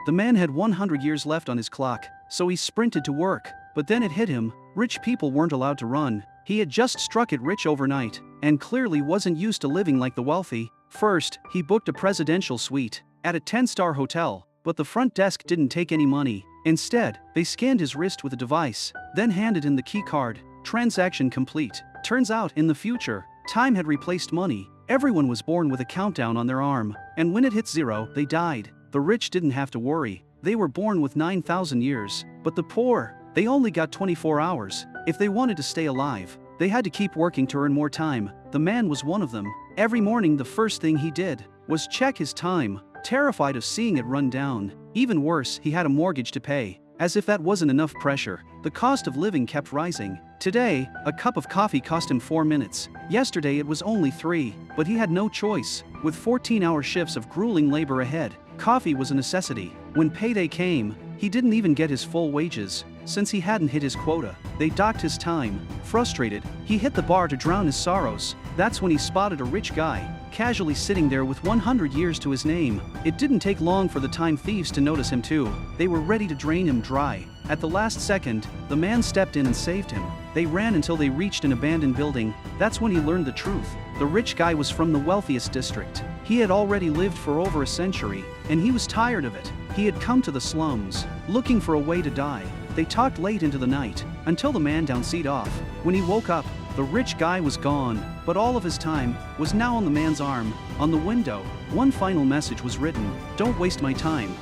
The man had 100 years left on his clock, so he sprinted to work. But then it hit him: rich people weren't allowed to run. He had just struck it rich overnight, and clearly wasn't used to living like the wealthy. First, he booked a presidential suite at a 10-star hotel, but the front desk didn't take any money. Instead, they scanned his wrist with a device, then handed in the key card. Transaction complete. Turns out, in the future, time had replaced money. Everyone was born with a countdown on their arm, and when it hit 0, they died. The rich didn't have to worry. They were born with 9,000 years. But the poor, they only got 24 hours. If they wanted to stay alive, they had to keep working to earn more time. The man was one of them. Every morning the first thing he did was check his time, terrified of seeing it run down. Even worse, he had a mortgage to pay. As if that wasn't enough pressure, the cost of living kept rising. Today, a cup of coffee cost him 4 minutes. Yesterday it was only 3, but he had no choice. With 14-hour shifts of grueling labor ahead, coffee was a necessity. When payday came, he didn't even get his full wages, since he hadn't hit his quota. They docked his time. Frustrated, he hit the bar to drown his sorrows. That's when he spotted a rich guy, casually sitting there with 100 years to his name. It didn't take long for the time thieves to notice him too. They were ready to drain him dry. At the last second, the man stepped in and saved him. They ran until they reached an abandoned building. That's when he learned the truth. The rich guy was from the wealthiest district. He had already lived for over a century, and he was tired of it. He had come to the slums, looking for a way to die. They talked late into the night, until the man downseat off. When he woke up, the rich guy was gone, but all of his time was now on the man's arm. On the window, one final message was written: "Don't waste my time."